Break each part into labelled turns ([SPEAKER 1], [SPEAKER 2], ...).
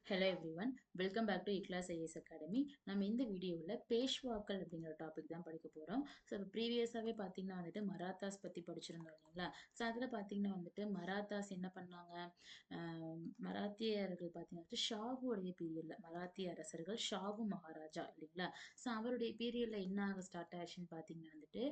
[SPEAKER 1] Hello everyone, welcome back to Ikhlas IAS academy. நம்ம இந்த வீடியோவில் பேஷ்வாக்கள் அப்படிங்கிற டாபிக் தான் படிக்க போகிறோம். ஸோ இப்போ ப்ரீவியஸாகவே பார்த்தீங்கன்னா வந்துட்டு மராத்தாஸ் பற்றி படிச்சிருந்தோம் இல்லைங்களா? ஸோ அதில் பார்த்தீங்கன்னா வந்துட்டு மராத்தாஸ் என்ன பண்ணாங்க, மராத்தியர்கள் பார்த்தீங்கன்னா ஷாகுடைய பீரியடில் மராத்திய அரசர்கள் ஷாகு மகாராஜா இல்லைங்களா? ஸோ அவருடைய பீரியடில் என்ன ஆக ஸ்டார்ட் ஆச்சுன்னு பார்த்தீங்கன்னா வந்துட்டு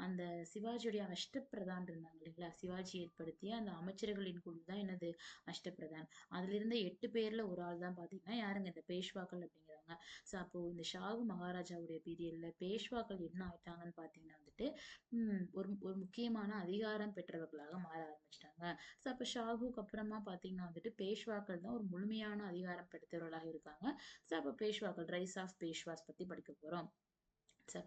[SPEAKER 1] அந்த சிவாஜியுடைய அஷ்டப்பிரதான் இருந்தாங்க இல்லைங்களா? சிவாஜி ஏற்படுத்திய அந்த அமைச்சர்களின் குழு தான் என்னது அஷ்டப்பிரதான். அதுல இருந்த 8 பேர்ல ஒரு ஆள் தான் பாத்தீங்கன்னா யாருங்க இந்த பேஷ்வாக்கள் அப்படிங்கிறவங்க. ஸோ அப்போ இந்த ஷாகு மகாராஜாவுடைய பீரியட்ல பேஷ்வாக்கள் என்ன ஆயிட்டாங்கன்னு பாத்தீங்கன்னா வந்துட்டு ஒரு ஒரு முக்கியமான அதிகாரம் பெற்றவர்களாக மாற ஆரம்பிச்சிட்டாங்க. ஸோ அப்போ ஷாகுக்கு அப்புறமா பாத்தீங்கன்னா வந்துட்டு பேஷ்வாக்கள் தான் ஒரு முழுமையான அதிகாரம் பெற்றவர்களாக இருக்காங்க. ஸோ அப்போ பேஷ்வாக்கள் ரைஸ் ஆஃப் பேஷ்வாஸ் பத்தி படிக்க போறோம். So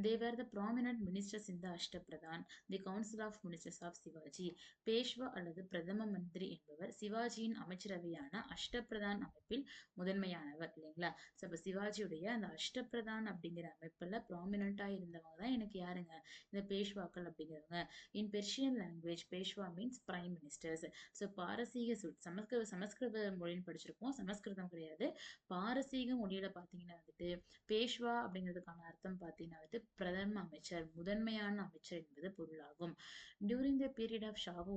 [SPEAKER 1] they were the prominent ministers in the Ashtapradhan, the Council of Ministers of Sivaji. Peshwa அல்லது பிரதம மந்திரி என்பவர் சிவாஜியின் அமைச்சரவையான அஷ்டபிரதான் அமைப்பில் முதன்மையானவர் இல்லைங்களா? ஸோ அப்போ சிவாஜியுடைய அந்த அஷ்டபிரதான் அப்படிங்கிற அமைப்பில் ப்ராமினண்டா இருந்தவங்க தான் எனக்கு யாருங்க, இந்த பேஷ்வாக்கள் அப்படிங்கிறவங்க. In Persian language Peshwa means prime ministers. So பாரசீக சமஸ்கிருத மொழின்னு படிச்சிருப்போம், சமஸ்கிருதம் கிடையாது. பாரசீக மொழியில பார்த்தீங்கன்னா வந்துட்டு பேஷ்வா அப்படிங்கிறதுக்கான அர்த்தம் பார்த்தீங்கன்னா வந்துட்டு பிரதம அமைச்சர், முதன்மையான அமைச்சர் என்பது பொருளாகும். During the period of Shahu,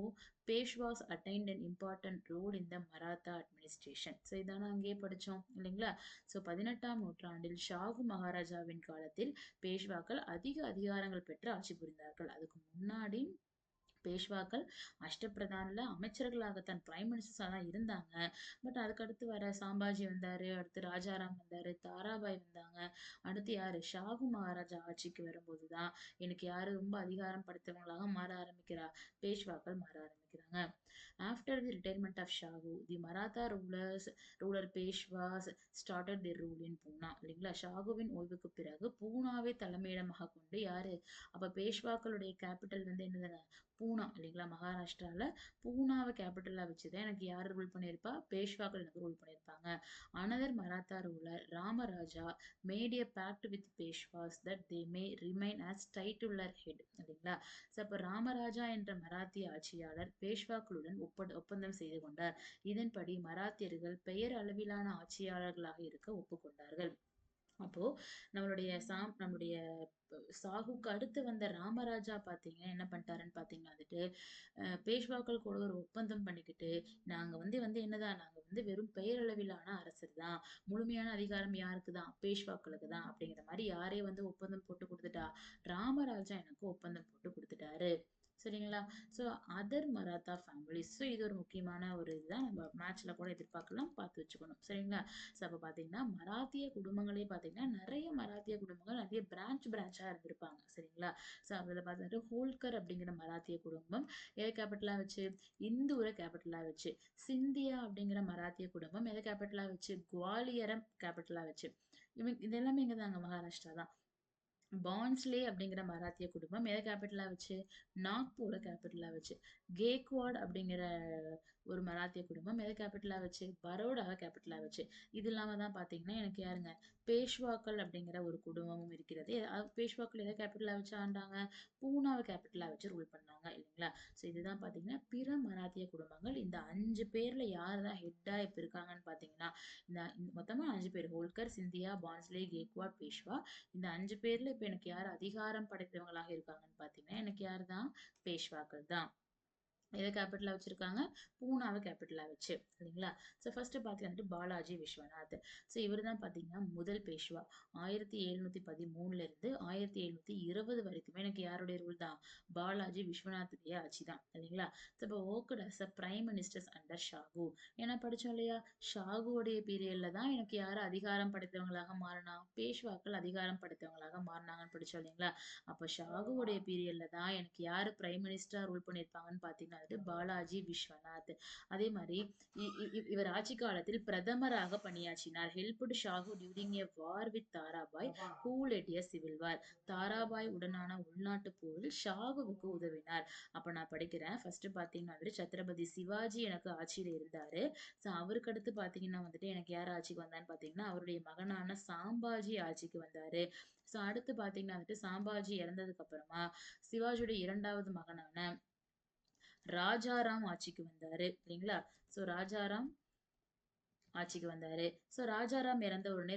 [SPEAKER 1] Peshwas attained an important role in the Maratha administration. So இதான அங்கேயே படித்தோம் இல்லைங்களா? ஸோ 18ஆம் நூற்றாண்டில் ஷாகு மகாராஜாவின் காலத்தில் பேஷ்வாக்கள் அதிக அதிகாரங்கள் பெற்று ஆட்சி புரிந்தார்கள். அதுக்கு முன்னாடி பேஷ்வாக்கள் அஷ்டபிரதான்ல அமைச்சர்களாகத்தான் பிரைம் மினிஸ்டர்ஸா தான் இருந்தாங்க. பட் அதுக்கடுத்து வர சாம்பாஜி வந்தாரு, அடுத்து ராஜாராம் வந்தாரு, தாராபாய் வந்தாங்க. அடுத்து யாரு, ஷாகு மகாராஜா ஆட்சிக்கு வரும்போதுதான் எனக்கு யாரு ரொம்ப அதிகாரம் படுத்தவங்களாக மாற ஆரம்பிக்கிறா, பேஷ்வாக்கள் மாற ஆரம்பிக்கிறாங்க. After the retirement of Shahu, the Maratha ruler Peshwas started the rule in Poona இல்லைங்களா? ஷாகுவின் ஓய்வுக்கு பிறகு பூனாவை தலைமையிடமாக கொண்டு யாரு, அப்ப பேஷ்வாக்களுடைய கேபிட்டல் வந்து என்னதுங்க, பூனா இல்லைங்களா? மகாராஷ்டிரால பூனாவை கேபிட்டலா வச்சுதான் எனக்கு யார் ரூல் பண்ணியிருப்பா, பேஷ்வாக்கள் எனக்கு ரூல் பண்ணியிருப்பாங்க. Another Maratha ruler Ramaraja made a pact with Peshwas that they may remain as titular head இல்லைங்களா? ஸோ அப்போ ராமராஜா என்ற மராத்திய ஆட்சியாளர் பேஷ்வாக்களுடன் ஒப்பந்தம் செய்து கொண்டார். இதன்படி மராத்தியர்கள் பெயர் அளவிலான ஆட்சியாளர்களாக இருக்க ஒப்புக்கொண்டார்கள். அப்போ நம்மளுடைய சாகுக்கு அடுத்து வந்த ராமராஜா பாத்தீங்கன்னா என்ன பண்ணிட்டாருன்னு பாத்தீங்கன்னா வந்துட்டு பேஷ்வாக்கள் கூட ஒரு ஒப்பந்தம் பண்ணிக்கிட்டு, நாங்க வந்து என்னதான், நாங்க வந்து வெறும் பெயரளவிலான அரசர் தான், முழுமையான அதிகாரம் யாருக்கு தான், பேஷ்வாக்களுக்கு தான் அப்படிங்கிற மாதிரி யாரே வந்து ஒப்பந்தம் போட்டு கொடுத்துட்டா, ராமராஜா எனக்கு ஒப்பந்தம் போட்டு கொடுத்துட்டாரு. சரிங்களா? So other Maratha families. So இது ஒரு முக்கியமான ஒரு இதுதான், நம்ம மேட்ச்ல கூட எதிர்பார்க்கலாம், பார்த்து வச்சுக்கணும். சரிங்களா? ஸோ அப்போ பார்த்தீங்கன்னா மராத்திய குடும்பங்களே பார்த்தீங்கன்னா நிறைய மராத்திய குடும்பங்கள் நிறைய பிரான்ச்சா இருந்திருப்பாங்க. சரிங்களா? ஸோ அதில் பார்த்துட்டு ஹோல்கர் அப்படிங்கிற மராத்திய குடும்பம் எதை கேபிட்டலா வச்சு, இந்தூரை கேபிட்டலா வச்சு. சிந்தியா அப்படிங்கிற மராத்திய குடும்பம் எதை கேபிட்டலா வச்சு, குவாலியரம் கேபிட்டலா வச்சு. இது எல்லாமே எங்க தாங்க, மகாராஷ்டிரா தான். பான்ஸ்லே அப்படிங்கிற மராத்திய குடும்பம் எதை கேபிட்டலா வச்சு, நாக்பூரை கேபிட்டலா வச்சு. கேக்வாட் அப்படிங்கிற ஒரு மராத்திய குடும்பம் எதை கேபிட்டலா வச்சு, பரோடாவை கேபிட்டலா வச்சு. இது இல்லாம தான் பாத்தீங்கன்னா எனக்கு யாருங்க, பேஷ்வாக்கள் அப்படிங்கிற ஒரு குடும்பமும் இருக்கிறது. பேஷ்வாக்கள் எதை கேபிட்டலா வச்சு ஆண்டாங்க, பூனாவை கேபிட்டலா வச்சு ரூல் பண்ணாங்க இல்லைங்களா? ஸோ இதுதான் பாத்தீங்கன்னா பிற மராத்திய குடும்பங்கள். இந்த 5 பேர்ல யார் தான் ஹெட்டா இப்ப இருக்காங்கன்னு பாத்தீங்கன்னா, மொத்தமா 5 பேர், ஹோல்கர், சிந்தியா, பான்ஸ்லே, கேக்வாட், பேஷ்வா. இந்த 5 பேர்ல இப்ப எனக்கு யார் அதிகாரம் படைத்தவங்களாக இருக்காங்கன்னு பாத்தீங்கன்னா எனக்கு யார் தான், பேஷ்வாக்கள் தான். எதை கேபிட்டலா வச்சிருக்காங்க, பூனாவை கேபிட்டலா வச்சு இல்லைங்களா? ஸோ ஃபர்ஸ்ட் பார்த்தீங்கன்னா பாலாஜி விஸ்வநாத். ஸோ இவர் தான் பார்த்தீங்கன்னா முதல் பேஷ்வா. 1713 இருந்து 1720 வரைக்குமே எனக்கு யாருடைய ரூல் தான், பாலாஜி விஸ்வநாத்துடைய ஆட்சி தான் இல்லைங்களா? ஸோ இப்போ acted as a prime ministers under Shahu. ஏன்னா படிச்சோம் இல்லையா, ஷாகுவோடைய பீரியட்ல தான் எனக்கு யார் அதிகாரம் படைத்தவங்களாக மாறினா, பேஷ்வாக்கள் அதிகாரம் படைத்தவங்களாக மாறினாங்கன்னு படிச்சோம் இல்லைங்களா? அப்போ ஷாகுவோடைய பீரியட்ல தான் எனக்கு யாரு பிரைம் மினிஸ்டரா ரூல் பண்ணியிருப்பாங்கன்னு பார்த்தீங்கன்னா பாலாஜி விஸ்வநாத். அதே மாதிரி இவர் ஆட்சி காலத்தில் பிரதமராக பணியாற்றினார். Helped Shahu during a war with Tarabai who let a civil war. Tarabai உடனான உள்நாட்டு போரில் ஷாகுவுக்கு உதவினார். அப்ப நான் படிக்கிறேன். ஃபர்ஸ்ட் பாத்தீங்கன்னா சத்ரபதி சிவாஜி எனக்கு ஆட்சியில இருந்தாரு. ஸோ அவருக்கு அடுத்து பாத்தீங்கன்னா வந்துட்டு எனக்கு யார் ஆட்சிக்கு வந்தான்னு பாத்தீங்கன்னா அவருடைய மகனான சாம்பாஜி ஆட்சிக்கு வந்தாரு. ஸோ அடுத்து பாத்தீங்கன்னா வந்துட்டு சாம்பாஜி இறந்ததுக்கு அப்புறமா சிவாஜியோட இரண்டாவது மகனான ராஜாராம் ஆட்சிக்கு வந்தாரு இல்லைங்களா? சோ ராஜாராம் ஆட்சிக்கு வந்தாரு. ஸோ ராஜாராம் இறந்த உடனே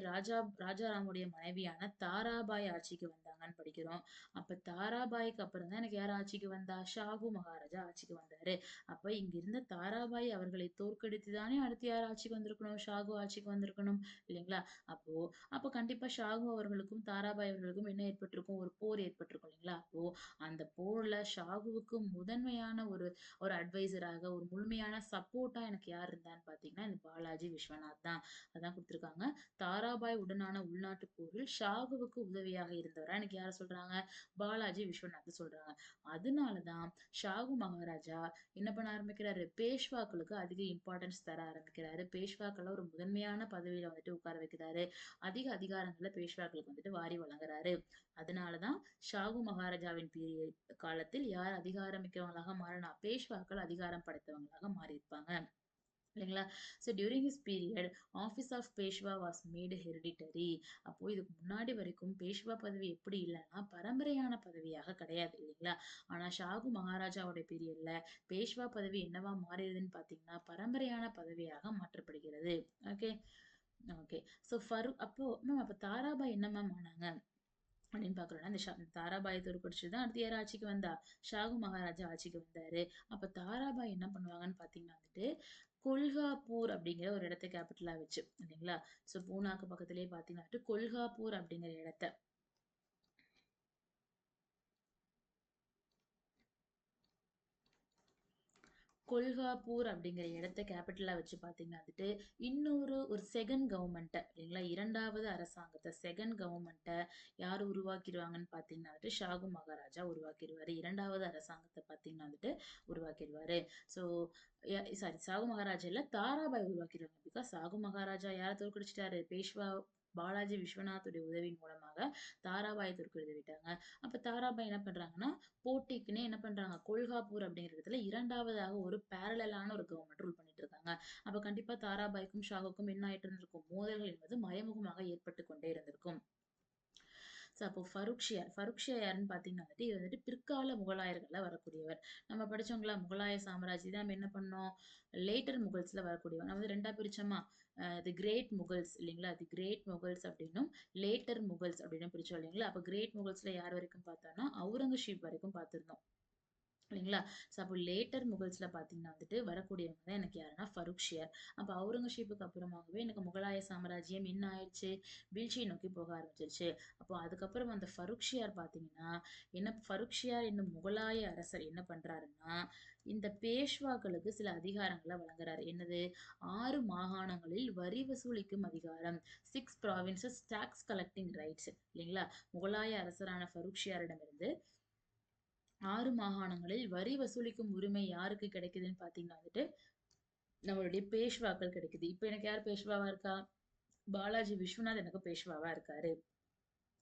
[SPEAKER 1] ராஜாராமுடைய மனைவியான தாராபாய் ஆட்சிக்கு வந்தாங்கன்னு படிக்கிறோம். அப்ப தாராபாய்க்கு அப்புறம் தான் எனக்கு யார் ஆட்சிக்கு வந்தா? ஷாகு மகாராஜா ஆட்சிக்கு வந்தாரு. அப்ப இங்க இருந்த தாராபாய் அவர்களை தோற்கடித்து தானே அடுத்து யார் ஆட்சிக்கு வந்திருக்கணும்? ஷாகு ஆட்சிக்கு வந்திருக்கணும் இல்லைங்களா? அப்போ அப்ப கண்டிப்பா ஷாகு அவர்களுக்கும் தாராபாய் அவர்களுக்கும் என்ன ஏற்பட்டிருக்கும்? ஒரு போர் ஏற்பட்டிருக்கும் இல்லைங்களா? அப்போ அந்த போர்ல ஷாகுவுக்கு முதன்மையான ஒரு ஒரு அட்வைசராக ஒரு முழுமையான சப்போர்ட்டா எனக்கு யார் இருந்தான்னு பாத்தீங்கன்னா இந்த பாலாஜி விஸ்வநாத் தான். அதான் கொடுத்திருக்காங்க. தாராபாய் உடனான உள்நாட்டு போரில் ஷாகுவுக்கு உதவியாக இருந்தவரா எனக்கு யார சொல்றாங்க? பாலாஜி விஸ்வநாத் சொல்றாங்க. அதனாலதான் ஷாகு மகாராஜா என்ன பண்ண ஆரம்பிக்கிறாரு? பேஷ்வாக்களுக்கு அதிக இம்பார்ட்டன்ஸ் தர ஆரம்பிக்கிறாரு. பேஷ்வாக்களை ஒரு முதன்மையான பதவியில வந்துட்டு உட்கார வைக்கிறாரு. அதிக அதிகாரங்களை பேஷ்வாக்களுக்கு வந்துட்டு வாரி வழங்குறாரு. அதனாலதான் ஷாகு மகாராஜாவின் பீரியட் காலத்தில் யார் அதிகாரம் மிக்கவங்களாக மாறினா? பேஷ்வாக்கள் அதிகாரம் படைத்தவங்களாக மாறியிருப்பாங்க. இல்லைங்களா? So during his period office of Peshwa was made hereditary. அப்போ இதுக்கு முன்னாடி வரைக்கும் பேஷ்வா பதவி எப்படி இல்லைன்னா பரம்பரையான பதவியாக கிடையாது இல்லைங்களா? ஆனா ஷாகு மகாராஜாவோட பீரியட்ல பேஷ்வா பதவி என்னவா மாறியதுன்னு பாத்தீங்கன்னா பரம்பரையான பதவியாக மாற்றப்படுகிறது. ஓகே. ஓகே. ஸோ அப்போ மேம் அப்ப தாராபாய் என்ன மேம் ஆனாங்க அப்படின்னு பாக்குறோம்னா இந்த தாராபாய் தோற்கடிச்சு தான் அடுத்து யார் ஆட்சிக்கு வந்தா? ஷாகு மகாராஜா ஆட்சிக்கு வந்தாரு. அப்ப தாராபாய் என்ன பண்ணுவாங்கன்னு பாத்தீங்கன்னா வந்துட்டு கொல்காப்பூர் அப்படிங்கிற ஒரு இடத்த கேபிட்டலா வச்சு இல்லைங்களா? சோ பூனாக்கு பக்கத்திலேயே பாத்தீங்கன்னா கொல்காப்பூர் அப்படிங்கிற இடத்த கொல்காப்பூர் அப்படிங்கிற இடத்த கேபிட்டலா வச்சு பாத்தீங்கன்னா வந்துட்டு இன்னொரு ஒரு செகண்ட் கவர்மெண்ட்டை இல்லைங்களா? இரண்டாவது அரசாங்கத்தை செகண்ட் கவர்மெண்ட்டை யார் உருவாக்கிடுவாங்கன்னு பாத்தீங்கன்னா வந்துட்டு ஷாகு மகாராஜா உருவாக்கிடுவாரு. இரண்டாவது அரசாங்கத்தை பாத்தீங்கன்னா வந்துட்டு உருவாக்கிடுவாரு. ஸோ சாரி ஷாகு மகாராஜா இல்ல தாராபாய் உருவாக்கிடுவாங்க. பிகாஸ் ஷாகு மகாராஜா யாரை தோற்கடிச்சிட்டாரு? பேஷ்வா பாலாஜி விஸ்வநாத்துடைய உதவியின் மூலமாக தாராபாயை தோற்கடித்து விட்டாங்க. அப்ப தாராபாய் என்ன பண்றாங்கன்னா போட்டிக்குன்னே என்ன பண்றாங்க? கொல்காப்பூர் அப்படிங்கிற இடத்துல இரண்டாவதாக ஒரு பேரலலான ஒரு கவர்மெண்ட் ரூல் பண்ணிட்டு இருக்காங்க. அப்ப கண்டிப்பா தாராபாய்க்கும் ஷாகுக்கும் என்ன ஆயிட்டு இருந்திருக்கும்? மோதல்கள் என்பது மறைமுகமாக ஏற்பட்டு கொண்டே இருந்திருக்கும். ஸோ அப்போ ஃபருக்ஷியார் யாருன்னு பார்த்தீங்கன்னா வந்துட்டு இது வந்துட்டு பிற்கால முகலாயர்கள்ல வரக்கூடியவர். நம்ம படிச்சோங்களா முகலாய சாம்ராஜ்யம் தான் நம்ம என்ன பண்ணோம்? லேட்டர் முகல்ஸ்ல வரக்கூடியவர். நம்ம வந்து ரெண்டா பிரிச்சோமா? தி கிரேட் முகல்ஸ் இல்லைங்களா? தி கிரேட் முகல்ஸ் அப்படின்னும் லேட்டர் முகல்ஸ் அப்படின்னு பிரிச்சோம் இல்லைங்களா? அப்ப கிரேட் முகல்ஸ்ல யார் வரைக்கும் பார்த்தோம்னா அவுரங்கசீப் வரைக்கும் பார்த்திருந்தோம். இல்லைங்களா? ஸோ அப்போ லேட்டர் முகல்ஸ்ல பார்த்தீங்கன்னா வந்துட்டு வரக்கூடியவங்க தான் எனக்கு யாருன்னா ஃபருக்ஷியர். அப்போ அவுரங்கசீப்புக்கு அப்புறமாகவே எனக்கு முகலாய சாம்ராஜ்யம் என்ன ஆயிடுச்சு? வீழ்ச்சியை நோக்கி போக ஆரம்பிச்சிருச்சு. அப்போ அதுக்கப்புறம் அந்த ஃபருக்ஷியார் பார்த்தீங்கன்னா ஃபருக்ஷியார் என்னும் முகலாய அரசர் என்ன பண்றாருன்னா இந்த பேஷ்வாக்களுக்கு சில அதிகாரங்களை வழங்குறாரு. என்னது? 6 மாகாணங்களில் வரி வசூலிக்கும் அதிகாரம். 6 ப்ராவின்சஸ் டாக்ஸ் கலெக்டிங் ரைட்ஸ் இல்லைங்களா? முகலாய அரசரான ஃபருக்ஷியாரிடமிருந்து 6 மாகாணங்களில் வரி வசூலிக்கும் உரிமை யாருக்கு கிடைக்குதுன்னு பார்த்தீங்கன்னா வந்துட்டு நம்மளுடைய பேஷ்வாக்கள் கிடைக்குது. இப்ப எனக்கு யார் பேஷ்வாவா இருக்கா? பாலாஜி விஸ்வநாத் எனக்கு பேஷ்வாவா இருக்காரு.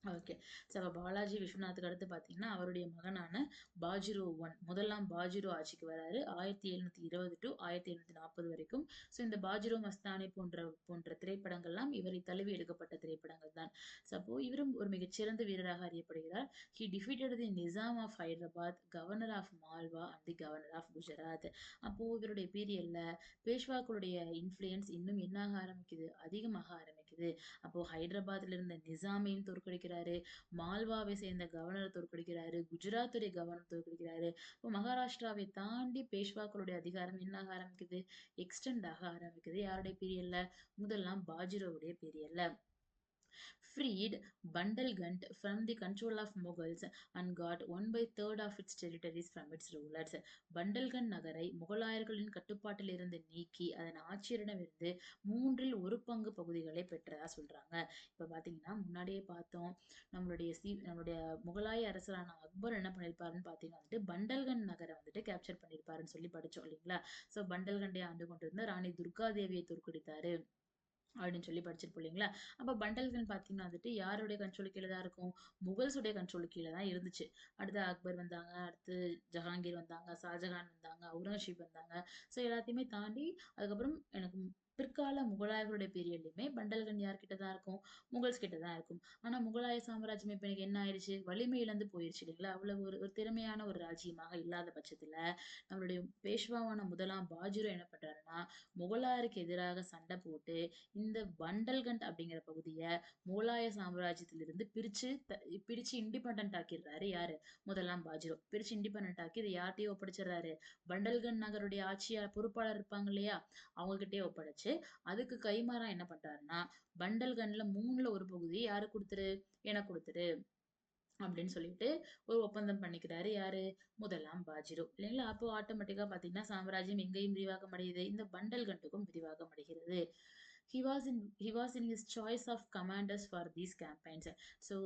[SPEAKER 1] ஓகே. ஸோ அப்ப பாலாஜி விஸ்வநாத்துக்கு அடுத்து பார்த்தீங்கன்னா, அவருடைய மகனான பாஜிராவ் முதலாம் பாஜிராவ் ஆட்சிக்கு வராரு. 1720 டூ 1740 வரைக்கும். ஸோ இந்த பாஜிராவ் மஸ்தானி போன்ற திரைப்படங்கள்லாம் இவரை தழுவி எடுக்கப்பட்ட திரைப்படங்கள் தான். ஸோ அப்போ இவரும் ஒரு மிகச்சிறந்த வீரராக அறியப்படுகிறார். He defeated the Nizam of Hyderabad, governor of Malwa and the governor of Gujarat. அப்போ இவருடைய பீரியட்ல பேஷ்வாக்களுடைய இன்ஃப்ளூயன்ஸ் இன்னும் என்னாக ஆரம்பிக்குது? அதிகமாக ஆரம்பிக்குது. அப்போ ஹைதராபாத்ல இருந்த நிசாமையும் தோற்கடிக்கிறாரு. மால்வாவை சேர்ந்த கவர்னரை தோற்கடிக்கிறாரு. குஜராத்துடைய கவர்னர் தோற்கடிக்கிறாரு. இப்போ மகாராஷ்டிராவை தாண்டி பேஷ்வாக்களுடைய அதிகாரம் என்ன ஆக ஆரம்பிக்குது? எக்ஸ்டெண்ட் ஆக ஆரம்பிக்குது. யாருடைய பீரியட்ல? முதலாம் பாஜிராவுடைய பீரியட்ல. freed Bundelkhand from the control of Mughals and got 1/3 of its territories from its rulers. Bundelkhand நகரை முகலாயர்களின் கட்டுப்பாட்டில் இருந்து நீக்கி அதன் ஆட்சியரிடமிருந்து 1/3 பகுதிகளை பெற்றதா சொல்றாங்க. இப்ப பாத்தீங்கன்னா முன்னாடியே பார்த்தோம் நம்மளுடைய முகலாய அரசரான அக்பர் என்ன பண்ணிருப்பாருன்னு பாத்தீங்கன்னா வந்துட்டு பண்டல்கண்ட் நகரை வந்துட்டு கேப்சர் பண்ணிருப்பாருன்னு சொல்லி படிச்சோம் இல்லைங்களா? சோ பண்டல்கண்டை ஆண்டு கொண்டிருந்த ராணி துர்கா தேவியை தோற்கடித்தாரு அப்படின்னு சொல்லி படிச்சிருப்போம் இல்லைங்களா? அப்ப பண்டல்கன் பார்த்தீங்கன்னா வந்துட்டு யாருடைய கண்ட்ரோல் கீழ தான் இருக்கும்? முகல்ஸுடைய கண்ட்ரோல் கீழ தான் இருந்துச்சு. அடுத்து அக்பர் வந்தாங்க, அடுத்து ஜஹாங்கீர் வந்தாங்க, ஷாஜகான் வந்தாங்க, அவுரங்கசீப் வந்தாங்க. ஸோ எல்லாத்தையுமே தாண்டி அதுக்கப்புறம் எனக்கு பிற்கால முகலாயர்களுடைய பீரியட்லயுமே பண்டல்கன் யார்கிட்ட தான் இருக்கும்? முகல்ஸ் கிட்ட தான் இருக்கும். ஆனா முகலாய சாம்ராஜ்யம் இப்ப எனக்கு என்ன ஆயிடுச்சு? வலிமை இழந்து போயிருச்சு இல்லைங்களா? அவ்வளவு ஒரு ஒரு திறமையான ஒரு ராஜ்யமாக இல்லாத பட்சத்துல, நம்மளுடைய பேஷ்வாவான முதலாம் பாஜிரோ என்ன பண்றாருன்னா, முகலாயருக்கு எதிராக சண்டை போட்டு, இந்த பண்டல்கண்ட் அப்படிங்கிற பகுதிய முகலாய சாம்ராஜ்யத்திலிருந்து பிரிச்சு இண்டிபெண்டன்ட் ஆக்கிடுறாரு யாரு? முதலாம் பாஜிரோ. பிரிச்சு இண்டிபெண்டன்ட் ஆக்கி இதை யார்ட்டயும் ஒப்படைச்சிடுறாரு? பண்டல்கண்ட் நகருடைய ஆட்சியாளர் பொறுப்பாளர் இருப்பாங்க இல்லையா? அவங்க கிட்டயே ஒப்படைச்சு, அதுக்கு கைமாறா என்ன பண்றாருன்னா, பண்டல்கன்ல 3ல ஒரு பகுதியை யாருக்கு குடுத்துரு? எனக்கு குடுத்துரு. அப்படின்னு சொல்லிட்டு ஒரு ஒப்பந்தம் பண்ணிக்கிறாரு யாரு? முதலாம் பாஜிரோ. இல்லைங்களா? அப்போ ஆட்டோமேட்டிக்கா பாத்தீங்கன்னா சாம்ராஜ்யம் எங்கேயும் விரிவாக்கம் அடையுது. இந்த பண்டல்கண்டுக்கும் விரிவாக்கம் அடைகிறது. He was in his choice of commanders for these campaigns. So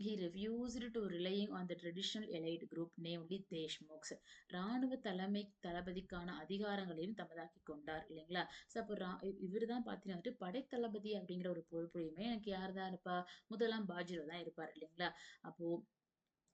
[SPEAKER 1] he refused to relying on the traditional elite group, namely Deshmukhs. ராணுவ தலைமை தளபதிக்கான அதிகாரங்களையும் தமதாக்கி கொண்டார் இல்லைங்களா? ஸோ அப்போ இவர் தான் பார்த்தீங்கன்னா படைத்தளபதி அப்படிங்கிற ஒரு பொறுப்புலையுமே எனக்கு யார் தான் இருப்பா? முதலாம் பாஜிரோ தான் இருப்பார் இல்லைங்களா? அப்போ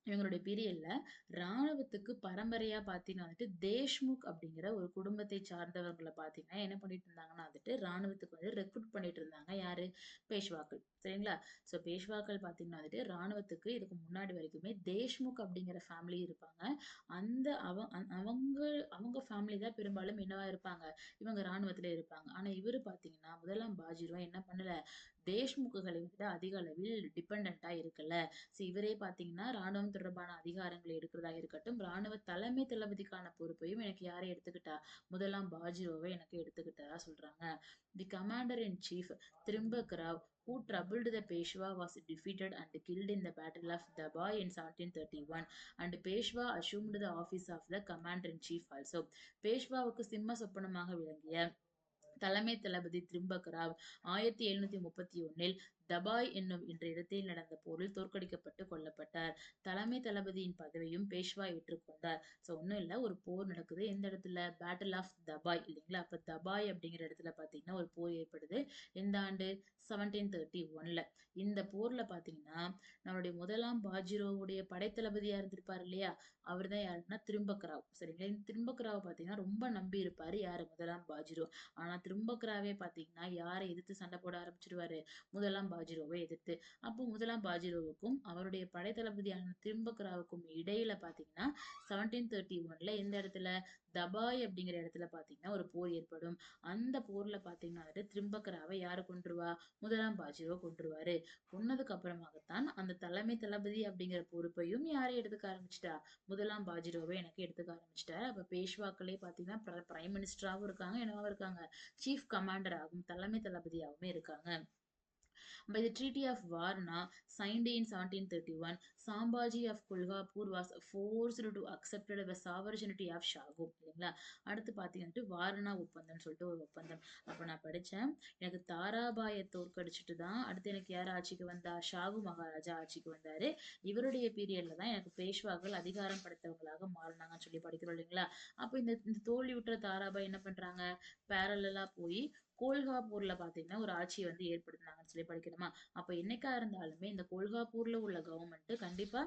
[SPEAKER 1] இவங்களுடைய பீரியட்ல ராணுவத்துக்கு பரம்பரையா பாத்தீங்கன்னா தேஷ்முக் அப்படிங்கிற ஒரு குடும்பத்தை சார்ந்தவர்களை பாத்தீங்கன்னா என்ன பண்ணிட்டு இருந்தாங்கன்னா ராணுவத்துக்கு ரெக்ரூட் பண்ணிட்டு இருந்தாங்க யாரு? பேஷ்வாக்கள். சரிங்களா? சோ பேஷ்வாக்கள் பாத்தீங்கன்னா ராணுவத்துக்கு இதுக்கு முன்னாடி வரைக்குமே தேஷ்முக் அப்படிங்கிற ஃபேமிலி இருப்பாங்க. அந்த அவங்க அவங்க ஃபேமிலி தான் பெரும்பாலும் என்னவா இருப்பாங்க? இவங்க ராணுவத்துல இருப்பாங்க. ஆனா இவரு பாத்தீங்கன்னா முதலாம் பாஜிரோ என்ன பண்ணல? தேஷ்முக்குகளை விட அதிக அளவில் டிபெண்டண்டா இருக்கல. இவரே பாத்தீங்கன்னா ராணுவம் தொடர்பான அதிகாரங்களை எடுக்கிறதா இருக்கட்டும், ராணுவ தலைமை தளபதிக்கான பொறுப்பையும் எனக்கு யாரை எடுத்துக்கிட்டா? முதலாம் பாஜிரோவை எனக்கு எடுத்துக்கிட்டதா சொல்றாங்க. The commander in chief Trimbak Rao who troubled the Peshwa was defeated and killed in the Battle of Dabai in 1731 and Peshwa assumed the office of the commander-in-chief also. பேஷ்வாவுக்கு சிம்ம சொப்பனமாக விளங்கிய தலைமை தளபதி திரிம்பக் ராவ் 1731 தபாய் என்னும் என்ற இடத்தில் நடந்த போரில் தோற்கடிக்கப்பட்டு கொல்லப்பட்டார். தலைமை தளபதியின் பதவியும் பேஷ்வா ஏற்றுக்கொண்டார். ஒண்ணும் இல்ல, ஒரு போர் நடக்குது. எந்த இடத்துல? பேட்டில் ஆஃப் தபாய் இல்லைங்களா? அப்ப தபாய் அப்படிங்கிற இடத்துல பாத்தீங்கன்னா ஒரு போர் ஏற்படுது. எந்த ஆண்டு? 1731ல. இந்த போர்ல பாத்தீங்கன்னா நம்மளுடைய முதலாம் பாஜிரோவுடைய படைத்தளபதியா இருந்திருப்பாரு இல்லையா? அவர் தான் யாருன்னா திரிம்பக் ராவ். சரிங்களா? இந்த திரிம்பக் ராவ் பாத்தீங்கன்னா ரொம்ப நம்பி இருப்பாரு யாரு? முதலாம் பாஜிரோ. ஆனா திரிம்பக் ராவே பாத்தீங்கன்னா யாரை எதிர்த்து சண்டை போட ஆரம்பிச்சிருவாரு? முதலாம் பாஜிரோவை எதிர்த்து. அப்போ முதலாம் பாஜிரோவுக்கும் அவருடைய படைத்தளபதியான திரிம்பக் ராவுக்கும் இடையில பாத்தீங்கன்னா 1731ல எந்த இடத்துல? தபாய் அப்படிங்கிற இடத்துல பாத்தீங்கன்னா ஒரு போர் ஏற்படும். அந்த போர்ல பாத்தீங்கன்னா திரிம்பக் ராவை யாரு கொன்றுவா? முதலாம் பாஜிரோ கொன்றுவாரு. கொன்னதுக்கு அப்புறமாகத்தான் அந்த தலைமை தளபதி அப்படிங்கிற பொறுப்பையும் யாரை எடுத்துக்க ஆரம்பிச்சிட்டா? முதலாம் பாஜிரோவை எனக்கு எடுத்துக்க ஆரம்பிச்சிட்டாரு. அப்ப பேஷ்வாக்களே பாத்தீங்கன்னா பிரைம் மினிஸ்டராவும் இருக்காங்க, என்னவாவும் இருக்காங்க? சீஃப் கமாண்டராகவும் தலைமை தளபதியாகவும் இருக்காங்க. By the Treaty of Varna, signed in 1731, Sambhaji of Kolhapur was forced to accept the sovereignty of Shahgu. இல்லைங்களா? அடுத்து பாத்தீங்கன்னா வாரணா ஒப்பந்தம் சொல்லிட்டு ஒரு ஒப்பந்தம். அப்ப நான் படிச்சேன். எனக்கு தாராபாயை தோற்கடிச்சிட்டு தான் அடுத்து எனக்கு யார் ஆட்சிக்கு வந்தா? ஷாகு மகாராஜா ஆட்சிக்கு வந்தாரு. இவருடைய பீரியட்ல தான் எனக்கு பேஷ்வாக்கள் அதிகாரம் படைத்தவங்களாக மாறினாங்கன்னு சொல்லி படிக்கிறோம் இல்லைங்களா? அப்ப இந்த தோல்வியுற்ற தாராபாய் என்ன பண்றாங்க? பேரலலா போய் கோல்காப்பூர்ல பாத்தீங்கன்னா ஒரு ஆட்சியை ஏற்படுத்தினாங்கன்னு சொல்லி படிக்கணுமா? அப்ப என்னைக்கா இருந்தாலுமே இந்த கோல்காப்பூர்ல உள்ள கவர்மெண்ட் கண்டிப்பா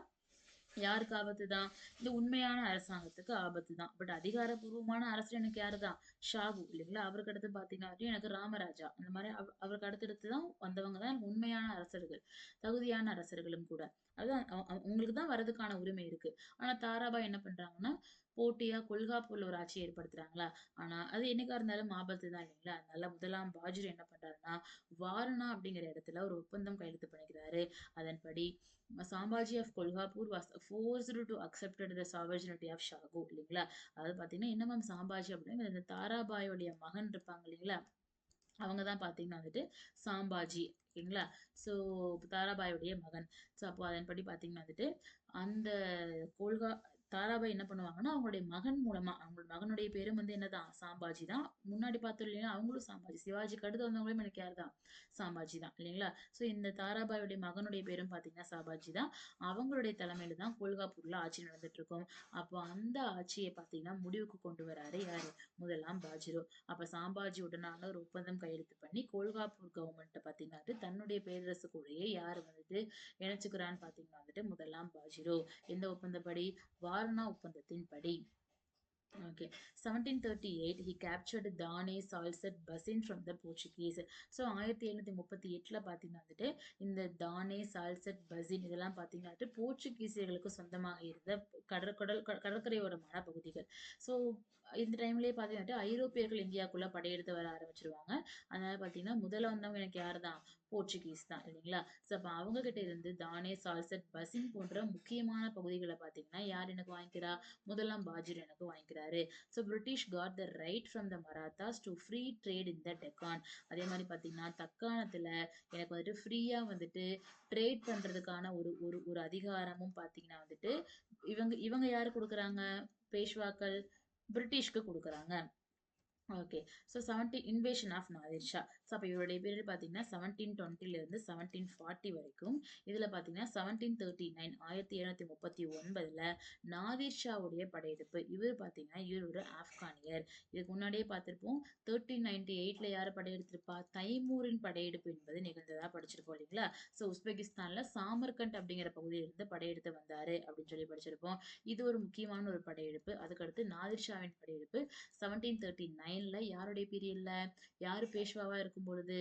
[SPEAKER 1] யாருக்கு ஆபத்து தான்? இந்த உண்மையான அரசாங்கத்துக்கு ஆபத்து தான். பட் அதிகாரப்பூர்வமான அரசர் எனக்கு யாருதான்? ஷாகு இல்லைங்களா? அவருக்கு அடுத்து பாத்தீங்கன்னா எனக்கு ராமராஜா. அந்த மாதிரி அவருக்கு அடுத்தடுத்து தான் வந்தவங்க தான் உண்மையான அரசர்கள். தகுதியான அரசர்களும் கூட. அதுதான் உங்களுக்கு தான் வரதுக்கான உரிமை இருக்கு. ஆனா தாராபாய் என்ன பண்றாங்கன்னா போட்டியா கொல்காப்பூர்ல ஒரு ஆட்சி ஏற்படுத்துறாங்களா? ஆனா அது என்னைக்கா இருந்தாலும் ஆபத்து தான் இல்லைங்களா? அதனால முதலாம் பாஜிர் என்ன பண்றாருன்னா வாரணா அப்படிங்கிற இடத்துல ஒரு ஒப்பந்தம் கையெழுத்து பண்ணிக்கிறாரு. அதன்படி Sambhaji of Kolhapur was forced to accepted the sovereignty of Shahu இல்லைங்களா? அதாவது பாத்தீங்கன்னா என்ன மேம் சாம்பாஜி அப்படிங்கிற இந்த தாராபாயோடைய மகன் இருப்பாங்க இல்லைங்களா? அவங்க தான் பாத்தீங்கன்னா சாம்பாஜி. ஓகேங்களா? சோ தாராபாயோடைய மகன். சோ அப்போ அதன்படி பாத்தீங்கன்னா அந்த கோல்கா தாராபாய் என்ன பண்ணுவாங்கன்னா அவங்களுடைய மகன் மூலமா அவங்களோட மகனுடைய பேரும் என்னதான்? சாம்பாஜி தான். முன்னாடி பார்த்தோம் இல்லையா? அவங்களும் சாம்பாஜி. சிவாஜிக்கு அடுத்து வந்தவங்களும் எனக்கு யார் தான்? சாம்பாஜி தான் இல்லைங்களா? சோ இந்த தாராபாயோடைய மகனுடைய பேரும் பாத்தீங்கன்னா சாம்பாஜி தான். அவங்களுடைய தலைமையில தான் கோல்காப்பூர்ல ஆட்சி நடந்துட்டு இருக்கும். அப்போ அந்த ஆட்சியை பாத்தீங்கன்னா முடிவுக்கு கொண்டு வராரு யாரு? முதலாம் பாஜிரோ. அப்ப சாம்பாஜி உடனான ஒரு ஒப்பந்தம் கையெழுத்து பண்ணி கோல்காப்பூர் கவர்மெண்ட் பாத்தீங்கன்னா தன்னுடைய பேரரசு கூடயே யாரு இணைச்சுக்கிறான்னு பாத்தீங்கன்னா முதலாம் பாஜிரோ. எந்த ஒப்பந்தப்படி? வாரணா ஒப்பந்தத்தின் படி. Okay. 1738 he captured Dane, Salsette, Basin from the Portuguese. So 1738ல பார்த்தீங்கன்னா வந்துட்டு இந்த தானே, சால்செட், பசின் இதெல்லாம் பார்த்தீங்கன்னா வந்துட்டு போர்ச்சுகீசியர்களுக்கு சொந்தமாக இருந்த கடற்கரையோரமான பகுதிகள். ஸோ இந்த டைம்லயே பார்த்தீங்கன்னா ஐரோப்பியர்கள் இந்தியாக்குள்ள படையெடுத்து வர ஆரம்பிச்சிருவாங்க. அதனால பார்த்தீங்கன்னா முதல்ல வந்தவங்க எனக்கு யார் தான்? போர்ச்சுகீஸ் தான் இல்லைங்களா? ஸோ அப்போ அவங்க கிட்ட இருந்து தானே, சால்செட், பசின் போன்ற முக்கியமான பகுதிகளை பார்த்தீங்கன்னா யார் எனக்கு வாங்கிக்கிறா? முதலாம் பாஜிர் எனக்கு வாங்கிக்கிறாரு. So British got the right from the Marathas to free trade in the Deccan. அதே மாதிரி பார்த்தீங்கன்னா தக்காணத்துல எனக்கு வந்துட்டு ஃப்ரீயா வந்துட்டு ட்ரேட் பண்றதுக்கான ஒரு ஒரு ஒரு அதிகாரமும் பார்த்தீங்கன்னா வந்துட்டு இவங்க இவங்க யாரு கொடுக்குறாங்க? பேஷ்வாக்கள் பிரிட்டிஷ்க்கு கொடுக்குறாங்க. Okay. So 70 invasion of Nadir Shah. So அப்போ இவருடைய பீரியட் பார்த்தீங்கன்னா 1720லேருந்து 1740 வரைக்கும். இதில் பார்த்தீங்கன்னா 1739 1739ல நாதிர் ஷாவுடைய படையெடுப்பு. இவர் பார்த்தீங்கன்னா இவர் ஒரு ஆப்கானியர். இதுக்கு முன்னாடியே பார்த்திருப்போம். 1398ல யார் படையெடுத்திருப்பா? தைமூரின் படையெடுப்பு என்பது நிகழ்ந்ததா படிச்சிருப்போம் இல்லைங்களா? ஸோ உஸ்பெகிஸ்தான்ல சாமர்கண்ட் அப்படிங்கிற பகுதியிலிருந்து படையெடுத்து வந்தாரு அப்படின்னு சொல்லி படிச்சிருப்போம். இது ஒரு முக்கியமான ஒரு படையெடுப்பு. அதுக்கடுத்து நாதிர் ஷாவின் படையெடுப்பு 1739ல யாருடைய பீரியட்ல யாரு பேஷ்வாவா இருக்கும் பொழுது?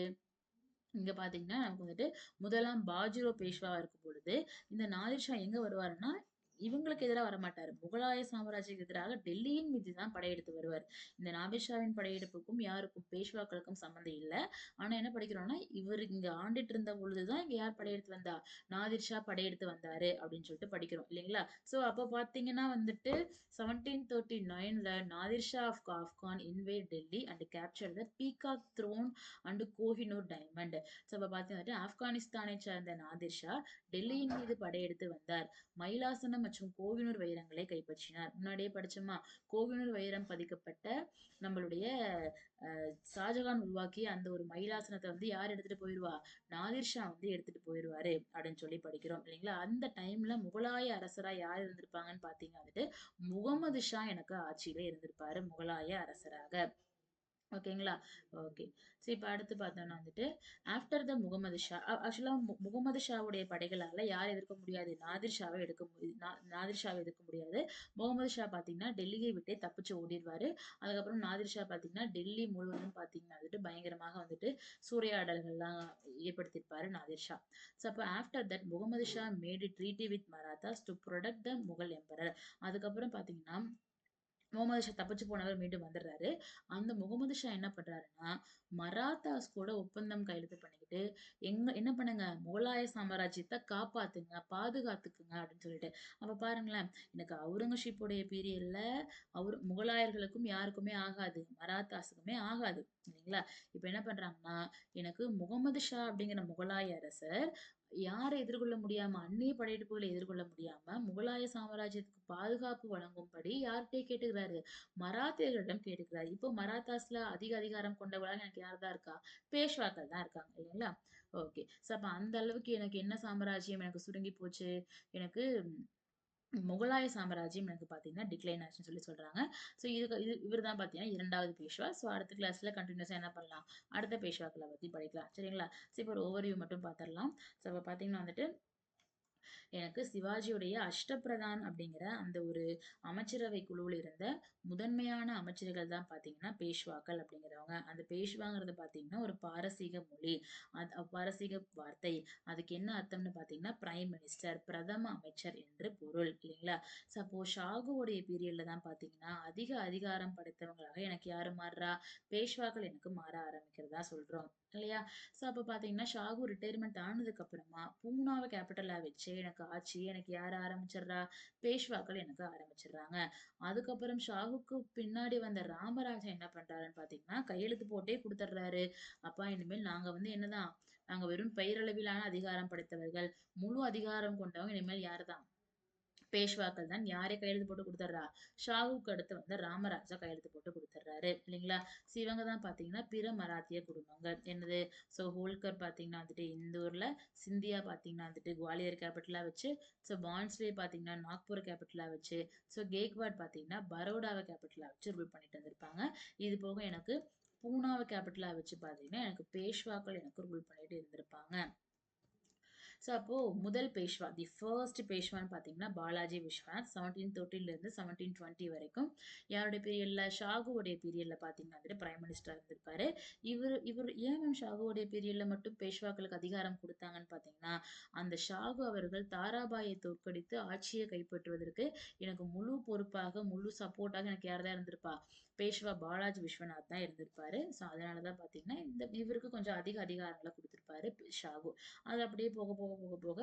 [SPEAKER 1] இங்க பாத்தீங்கன்னா நமக்கு வந்துட்டு முதலாம் பாஜிரோ பேஷ்வாவா இருக்கும் பொழுது இந்த நாதிர் ஷா எங்க வருவாருன்னா இவங்களுக்கு எதிராக வரமாட்டாரு. முகலாய சாம்ராஜ்யத்துக்கு எதிராக டெல்லியின் மீது தான் படையெடுத்து வருவார். இந்த நாதிர் ஷாவின் படையெடுப்புக்கும் யாருக்கும் பேஷ்வாக்களுக்கும் சம்மந்தம் இல்ல. ஆனா என்ன படிக்கிறோம்னா இவர் இங்க ஆண்டுட்டு இருந்த பொழுதுதான் இங்க யார் படையெடுத்து வந்தா? நாதிர் ஷா படையெடுத்து வந்தாரு அப்படின்னு சொல்லிட்டு படிக்கிறோம் இல்லைங்களா? சோ அப்ப பாத்தீங்கன்னா வந்துட்டு 1739ல Nadir Shah of Afghan invade Delhi and capture the peacock throne and Kohinoor diamond. So அப்போ பார்த்தீங்கன்னா ஆப்கானிஸ்தானை சேர்ந்த நாதிர் ஷா டெல்லியின் மீது படையெடுத்து வந்தார். மயிலாசனம் மற்றும் கோஹினூர் வைரங்களை கைப்பற்றினார். முன்னாடியே படிச்சோமா? கோஹினூர் வைரம் பதிக்கப்பட்ட நம்மளுடைய ஷாஜகான் உருவாக்கிய அந்த ஒரு மயிலாசனத்தை வந்து யார் எடுத்துட்டு போயிருவா? நாதிர் ஷா வந்து எடுத்துட்டு போயிருவாரு அப்படின்னு சொல்லி படிக்கிறோம் இல்லைங்களா? அந்த டைம்ல முகலாய அரசரா யார் இருந்திருப்பாங்கன்னு பாத்தீங்க வந்துட்டு முகமது ஷா எனக்கு ஆட்சியில இருந்திருப்பாரு முகலாய அரசராக. ஓகேங்களா? ஓகே. ஸோ இப்ப அடுத்து பார்த்தோம்னா வந்துட்டு, ஆஃப்டர் த முகமது ஷா ஆக்சுவலா முகமது ஷாவுடைய படைகளால யார் எதிர்க்க முடியாது? நாதிர் ஷாவ எடுக்க நாதிர் ஷாவ எதிர்க்க முடியாது. முகமது ஷா பார்த்தீங்கன்னா, டெல்லியை விட்டே தப்பிச்சு ஓடிருவாரு. அதுக்கப்புறம் நாதிர் ஷா பார்த்தீங்கன்னா, டெல்லி முழுவதும் பார்த்தீங்கன்னா வந்துட்டு பயங்கரமாக வந்துட்டு சூறையாடல்கள்லாம் ஏற்படுத்தியிருப்பாரு நாதிர் ஷா. ஸோ அப்போ after that Muhammad Shah made treaty with Marathas to protect the Mughal emperor. அதுக்கப்புறம் பார்த்தீங்கன்னா முகமது ஷா தப்பிச்சு போனவர் மீண்டும் வந்துடுறாரு. அந்த முகமது ஷா என்ன பண்றாருன்னா மராத்தாஸ் கூட ஒப்பந்தம் கையெழுத்து பண்ணிக்கிட்டு என்ன பண்ணுங்க முகலாய சாம்ராஜ்யத்தை காப்பாத்துங்க பாதுகாத்துக்குங்க அப்படின்னு சொல்லிட்டு. அப்ப பாருங்களேன் எனக்கு அவுரங்கசீப்புடைய பீரியட்ல முகலாயர்களுக்கும் யாருக்குமே ஆகாது மராத்தாஸுக்குமே ஆகாது இல்லைங்களா? இப்ப என்ன பண்றாங்கன்னா எனக்கு முகமது ஷா அப்படிங்கிற முகலாய அரசர் யாரை எதிர்கொள்ள முடியாம அந்நிய படையெடுப்புகளை எதிர்கொள்ள முடியாம முகலாய சாம்ராஜ்யத்துக்கு பாதுகாப்பு வழங்கும்படி யார்கிட்ட கேட்டுக்கிறாரு? மராத்தியர்களிடம் கேட்டுக்கிறாரு. இப்போ மராத்தாஸ்ல அதிக அதிகாரம் கொண்டவளாக எனக்கு யார் தான் இருக்கா? பேஷ்வாக்கள் தான் இருக்காங்க இல்லைங்களா? ஓகே. ஸோ அப்ப அந்த அளவுக்கு எனக்கு என்ன சாம்ராஜ்யம் எனக்கு சுருங்கி போச்சு? எனக்கு முகலாய சாம்ராஜ்யம் எனக்கு பார்த்தீங்கன்னா டிக்ளைன் ஆச்சுன்னு சொல்லி சொல்றாங்க. ஸோ இவர் தான் பார்த்தீங்கன்னா 2வது பேஷ்வா. ஸோ அடுத்த கிளாஸ்ல கண்டினியூஸா என்ன பண்ணலாம்? அடுத்த பேஷ்வாக்கள பத்தி படிக்கலாம். சரிங்களா? ஸோ இப்போ ஒரு ஓவர்வியூ மட்டும் பார்த்துரலாம். ஸோ அப்ப பார்த்தீங்கன்னா வந்துட்டு எனக்கு சிவாஜியுடைய அஷ்டபிரதான் அப்படிங்கிற அந்த ஒரு அமைச்சரவை குழுவில் இருந்த முதன்மையான அமைச்சர்கள் தான் பார்த்தீங்கன்னா பேஷ்வாக்கள் அப்படிங்கிறவங்க. அந்த பேஷ்வாங்கிறது பார்த்தீங்கன்னா ஒரு பாரசீக மொழி. பாரசீக வார்த்தை. அதுக்கு என்ன அர்த்தம்னு பார்த்தீங்கன்னா பிரைம் மினிஸ்டர் பிரதம அமைச்சர் என்று பொருள் இல்லைங்களா? சப்போ ஷாகுவோடைய பீரியட்ல தான் பார்த்தீங்கன்னா அதிக அதிகாரம் படைத்தவங்களாக எனக்கு யாரு மாறுறா? பேஷ்வாக்கள் எனக்கு மாற ஆரம்பிக்கிறதா சொல்றோம் இல்லையா? ஸோ அப்போ பார்த்தீங்கன்னா ஷாகு ரிட்டையர்மெண்ட் ஆனதுக்கு அப்புறமா பூனாவை கேபிட்டலா வச்சு எனக்கு ஆட்சி எனக்கு யார் ஆரம்பிச்சிடுறா? பேஷ்வாக்கள் எனக்கு ஆரம்பிச்சிடுறாங்க. அதுக்கப்புறம் ஷாகுக்கு பின்னாடி வந்த ராமராஜன் என்ன பண்றாருன்னு பார்த்தீங்கன்னா கையெழுத்து போட்டே கொடுத்துட்றாரு. அப்பா இனிமேல் நாங்க வந்து என்னதான் நாங்க வெறும் பெயரளவிலான அதிகாரம் படைத்தவர்கள். முழு அதிகாரம் கொண்டவங்க இனிமேல் யாருதான்? பேஷ்வாக்கள் தான். யாரை கையெழுத்து போட்டு கொடுத்துட்றா? ஷாவுக்கு அடுத்து வந்து ராமராஜா கையெழுத்து போட்டு கொடுத்துட்றாரு இல்லைங்களா? ஸோ இவங்க தான் பார்த்தீங்கன்னா பிற மராத்திய குடும்பங்கள். என்னது? ஸோ ஹோல்கர் பார்த்தீங்கன்னா வந்துட்டு இந்தூர்ல, சிந்தியா பார்த்தீங்கன்னா வந்துட்டு குவாலியர் கேபிட்டலா வச்சு, ஸோ பான்ஸ்லே பார்த்தீங்கன்னா நாக்பூர் கேபிட்டலா வச்சு, ஸோ கேக்வாட் பார்த்தீங்கன்னா பரோடாவை கேபிட்டலா வச்சு ரூல் பண்ணிட்டு வந்திருப்பாங்க. இது போக எனக்கு பூனாவை கேபிட்டலா வச்சு பார்த்தீங்கன்னா எனக்கு பேஷ்வாக்கள் எனக்கு ரூல் பண்ணிட்டு இருந்திருப்பாங்க. ஸோ அப்போ முதல் பேஷ்வா தி ஃபர்ஸ்ட் பேஷ்வான்னு பார்த்தீங்கன்னா பாலாஜி விஸ்வநாத் 1713 இருந்து 1720 வரைக்கும். யாருடைய பீரியட்ல? ஷாகுவோடைய பீரியட்ல பார்த்தீங்கன்னா வந்துட்டு பிரைம் மினிஸ்டரா இருந்திருப்பாரு. இவர் ஏன் மேம் ஷாகுவோடைய பீரியட்ல மட்டும் பேஷ்வாக்களுக்கு அதிகாரம் கொடுத்தாங்கன்னு பார்த்தீங்கன்னா, அந்த ஷாகு அவர்கள் தாராபாயை தோற்கடித்து ஆட்சியை கைப்பற்றுவதற்கு எனக்கு முழு பொறுப்பாக, முழு சப்போர்ட்டாக எனக்கு யார் தான் இருந்திருப்பா? பேஷ்வா பாலாஜி விஸ்வநாத் தான் இருந்திருப்பாரு. ஸோ அதனால தான் பார்த்தீங்கன்னா, இவருக்கு கொஞ்சம் அதிக அதிகாரங்கள குடுத்திருப்பாரு ஷாகு. அது அப்படியே போக, போக, போக, போக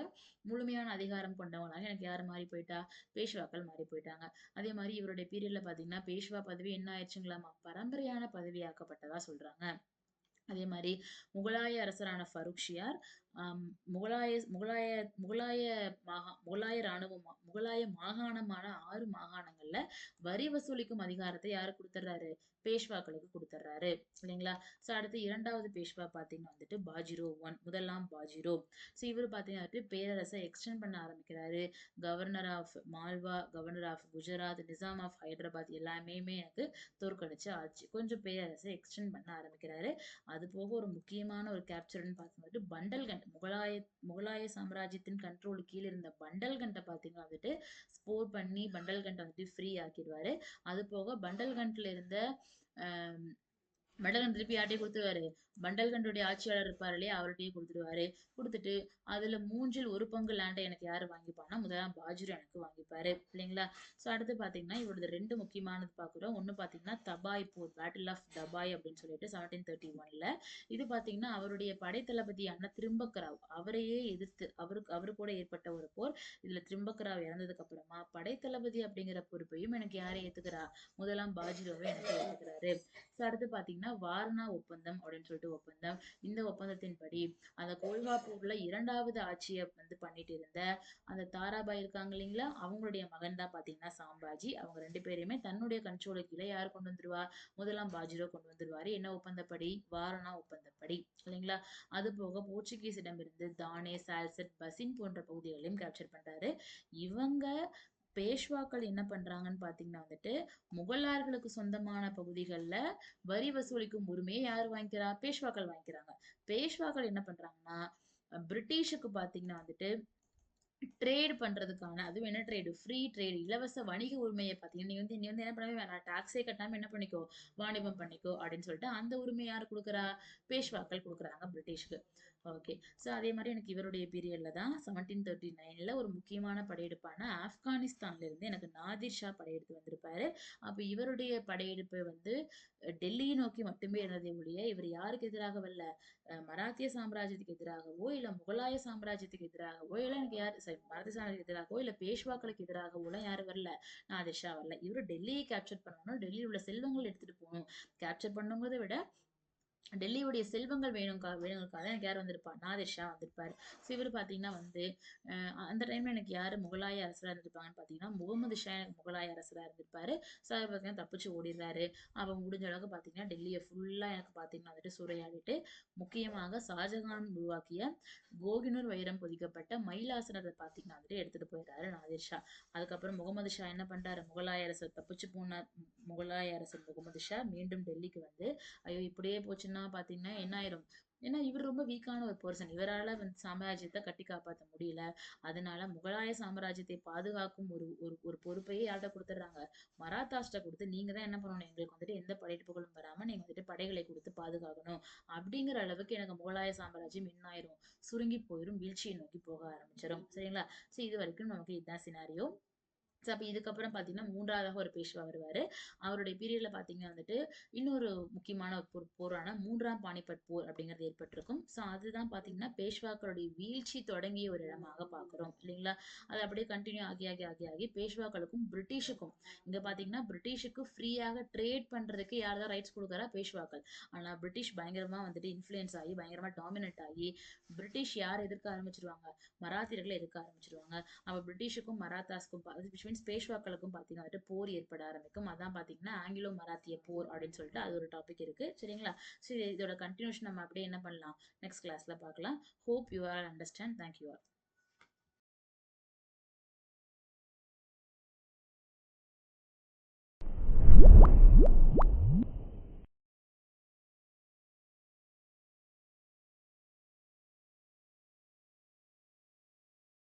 [SPEAKER 1] முழுமையான அதிகாரம் கொண்டவங்களாக எனக்கு யார் மாறி போயிட்டா? பேஷ்வாக்கள் மாறி போயிட்டாங்க. அதே மாரி இவருடைய பீரியட்ல பார்த்தீங்கன்னா, பேஷ்வா பதவி என்ன ஆயிடுச்சுங்களாமா? பரம்பரையான பதவியாக்கப்பட்டதா சொல்றாங்க. அதே மாரி முகலாய அரசரான ஃபருக்ஷியார், ஆம், முகலாய முகலாய முகலாய ராணுவம் முகலாய மாகாணமான 6 மாகாணங்கள்ல வரி வசூலிக்கும் அதிகாரத்தை யாரு குடுத்துடுறாரு? பேஷ்வாக்களுக்கு குடுத்துடுறாரு. இல்லைங்களா? ஸோ அடுத்து 2வது பேஷ்வா பார்த்தீங்கன்னா வந்துட்டு பாஜிரோ ஒன். முதலாம் பாஜிரோ. ஸோ இவரு பார்த்தீங்கன்னா வந்துட்டு பேரரசை எக்ஸ்டெண்ட் பண்ண ஆரம்பிக்கிறாரு. Governor of Malwa, governor of Gujarat, Nizam of Hyderabad எல்லாமே எனக்கு தோற்கடிச்சு ஆட்சி கொஞ்சம் பேரரசை எக்ஸ்டெண்ட் பண்ண ஆரம்பிக்கிறாரு. அது போக ஒரு முக்கியமான ஒரு கேப்சர்ன்னு பார்க்கும்போது பண்டல்கண்ட் முகலாய சாம்ராஜ்யத்தின் கண்ட்ரோல் கீழே இருந்த பண்டல்கண்ட்டை பார்த்தீங்கன்னா வந்துட்டு ஸ்போர் பண்ணி பண்டல்கண்டை வந்துட்டு ஃப்ரீ ஆக்கிடுவாரு. அது போக பண்டல்கண்ட்ல இருந்த ஆஹ் பண்டல்கண்ட் திருப்பி யார்கிட்டயே கொடுத்துருவாரு? பண்டல்கண்டுடைய ஆட்சியாளர் இருப்பாரு இல்லையா? அவர்கிட்டயே கொடுத்துருவாரு. கொடுத்துட்டு அதுல 3ல் 1 பங்கு லேண்டை எனக்கு யாரு வாங்கிப்பான்னா முதலாம் பாஜிரோ எனக்கு வாங்கிப்பாரு. இல்லைங்களா? ஸோ அடுத்து பாத்தீங்கன்னா இவரது 2 முக்கியமானது பார்க்குறோம். ஒண்ணு பாத்தீங்கன்னா தபாய் போர், பேட்டில் ஆஃப் தபாய் அப்படின்னு சொல்லிட்டு 1731ல. இது பாத்தீங்கன்னா அவருடைய படைத்தளபதியான திரிம்பக்கராவ் அவரையே எதிர்த்து அவரு கூட ஏற்பட்ட ஒரு போர். இதுல திரிம்பக்கராவ் இறந்ததுக்கு அப்புறமா படைத்தளபதி அப்படிங்கிற பொறுப்பையும் எனக்கு யாரை ஏத்துக்கிறா? முதலாம் பாஜிரோவை எனக்கு ஏத்துக்கிறாரு. ஸோ அடுத்து பாத்தீங்கன்னா வாரணா ஒப்பந்தம் அப்படின்னு சொல்லிட்டு ஒப்பந்தம். இந்த ஒப்பந்தத்தின்படி அந்த கோல்ஹாப்பூர்ல 2வது ஆட்சியை வந்து பண்ணிட்டு இருந்த அந்த தாராபாய் இருக்காங்க இல்லைங்களா? அவங்களுடைய மகன் தான் பாத்தீங்கன்னா சாம்பாஜி. அவங்க 2 பேரையுமே தன்னுடைய கண்ட்ரோலுக்கு கீழே யார் கொண்டு வந்துருவா? முதலாம் பாஜிரோ கொண்டு வந்துருவாரு. என்ன ஒப்பந்தப்படி? வாரணா ஒப்பந்தப்படி. இல்லைங்களா? அது போக போர்ச்சுகீசிடம் இருந்து தானே, சால்செட், பசின் போன்ற பகுதிகளையும் கேப்சர் பண்றாரு. இவங்க பேஷ்வாக்கள் என்ன பண்றாங்கன்னு பாத்தீங்கன்னா வந்துட்டு முகலாயர்களுக்கு சொந்தமான பகுதிகள்ல வரி வசூலிக்கும் உரிமையை யார் வாங்கிக்கிறா? பேஷ்வாக்கள் வாங்கிக்கிறாங்க. பேஷ்வாக்கள் என்ன பண்றாங்கன்னா பிரிட்டிஷுக்கு பாத்தீங்கன்னா வந்துட்டு ட்ரேட் பண்றதுக்கான அதுவும் என்ன ட்ரேடு? ஃப்ரீ ட்ரேடு, இலவச வணிக உரிமையை பார்த்தீங்கன்னா, நீ வந்து என்ன பண்ணவே வேணாம். டாக்ஸே கட்டாம என்ன பண்ணிக்கோ? வாணிபம் பண்ணிக்கோ அப்படின்னு சொல்லிட்டு அந்த உரிமை யாரு குடுக்குறா? பேஷ்வாக்கள் குடுக்குறாங்க பிரிட்டிஷ்க்கு. ஓகே. ஸோ அதே மாரி எனக்கு இவருடைய பீரியட்ல தான் 1739ல ஒரு முக்கியமான படையெடுப்பான ஆப்கானிஸ்தான்ல இருந்து எனக்கு நாதிர் ஷா படையெடுத்து வந்திருப்பாரு. அப்ப இவருடைய படையெடுப்பு வந்து டெல்லியை நோக்கி மட்டுமே இருந்ததே ஒழிய, இவர் யாருக்கு எதிராக வரல? மராத்திய சாம்ராஜ்யத்துக்கு எதிராகவோ, இல்ல முகலாய சாம்ராஜ்யத்துக்கு எதிராகவோ, இல்ல எனக்கு யாரு மராத்திய சாம்ராஜ்யத்துக்கு எதிராகவோ, இல்ல பேஷ்வாக்களுக்கு எதிராகவோ எல்லாம் யாரும் வரல? நாதிர் ஷா வரல. இவரு டெல்லியை கேப்சர் பண்ணணும், டெல்லியில் உள்ள செல்வங்கள் எடுத்துட்டு போகணும். கேப்சர் பண்ணுங்கிறத விட டெல்லியுடைய செல்வங்கள் வேணுங்கிறதுக்காக எனக்கு யார் வந்திருப்பா? நாதிர் ஷா வந்திருப்பாரு. ஸோ இவர் பார்த்தீங்கன்னா வந்து அந்த டைம்ல எனக்கு யாரு முகலாய அரசரா இருந்திருப்பாங்கன்னு பார்த்தீங்கன்னா முகமது ஷா எனக்கு முகலாய அரசரா இருந்திருப்பாரு. ஸோ அவர் பார்த்தீங்கன்னா தப்பிச்சு ஓடிடுறாரு. அவன் முடிஞ்ச அளவுக்கு பார்த்தீங்கன்னா டெல்லியை ஃபுல்லா எனக்கு பார்த்தீங்கன்னா வந்துட்டு சூறையாடிட்டு முக்கியமாக ஷாஜகான் உருவாக்கிய கோகினூர் வைரம் பொதிக்கப்பட்ட மயிலாசனத்தை பார்த்தீங்கன்னா வந்துட்டு எடுத்துட்டு போயிடுறாரு நாதிர் ஷா. அதுக்கப்புறம் முகமது ஷா என்ன பண்றாரு? முகலாய அரசர் தப்பிச்சு போன முகலாய அரசர் முகமது ஷா மீண்டும் டெல்லிக்கு வந்து ஐயோ இப்படியே போச்சுன்னா பாத்தீங்கன்னா என்ன ஆயிரும்? ஏன்னா இவர் ரொம்ப வீக்கான ஒரு பர்சன். இவரால வந்து சாம்ராஜ்யத்தை கட்டி காப்பாற்ற முடியல. அதனால முகலாய சாம்ராஜ்யத்தை பாதுகாக்கும் ஒரு ஒரு ஒரு பொறுப்பையே யார்கிட்ட கொடுத்துட்றாங்க? மராத்தாஸ்ட்ட கொடுத்து நீங்க தான் என்ன பண்ணணும்? எங்களுக்கு வந்துட்டு எந்த படையெடுப்புகளும் வராம நீங்க வந்துட்டு படைகளை கொடுத்து பாதுகாக்கணும். அப்படிங்கிற அளவுக்கு எனக்கு முகலாய சாம்ராஜ்யம் என்ன ஆயிரும்? சுருங்கி போயிரும், வீழ்ச்சியை நோக்கி போக ஆரம்பிச்சிடும். சரிங்களா? சோ இது வரைக்கும் நமக்கு இதுதான் சினாரியோ. ஸோ அப்ப இதுக்கப்புறம் பார்த்தீங்கன்னா, 3வதாக ஒரு பேஷ்வா வருவாரு. அவருடைய பீரியட்ல பார்த்தீங்கன்னா வந்துட்டு, இன்னொரு முக்கியமான ஒரு போரான 3ஆம் பானிபட் போர் அப்படிங்கிறது ஏற்பட்டிருக்கும். ஸோ அதுதான் பார்த்தீங்கன்னா, பேஷ்வாக்களுடைய வீழ்ச்சி தொடங்கிய ஒரு இடமாக பார்க்கிறோம். இல்லைங்களா? அது அப்படியே கன்டின்யூ ஆகி, ஆகி, ஆகி, ஆகி பேஷ்வாக்களுக்கும், பிரிட்டிஷுக்கும் இங்க பார்த்தீங்கன்னா, பிரிட்டிஷுக்கு ஃப்ரீயாக ட்ரேட் பண்றதுக்கு யார் தான் ரைட்ஸ் குடுக்குறா? பேஷ்வாக்கள். ஆனா பிரிட்டிஷ் பயங்கரமா வந்துட்டு இன்ஃப்ளூயன்ஸ் ஆகி, பயங்கரமா டாமினேட் ஆகி, பிரிட்டிஷ் யார எதிர்க்க ஆரம்பிச்சுருவாங்க? மராத்தியர்களை எதிர்க்க ஆரம்பிச்சுருவாங்க. அப்ப பிரிட்டிஷுக்கும் மராத்தாஸ்க்கும் விச் மீன்ஸ் பேஷ்வாக்களுக்கும் பார்த்தீங்கன்னா வந்துட்டு போர் ஏற்பட ஆரம்பிக்கும். அதான் பார்த்தீங்கன்னா ஆங்கிலோ மராத்திய போர் அப்படின்னு சொல்லிட்டு அது ஒரு டாபிக் இருக்கு. சரிங்களா? சரி இதோட கண்டினியூஷன் நம்ம அப்படியே என்ன பண்ணலாம்? நெக்ஸ்ட் கிளாஸ்ல பார்க்கலாம். Hope you are understand. Thank you all.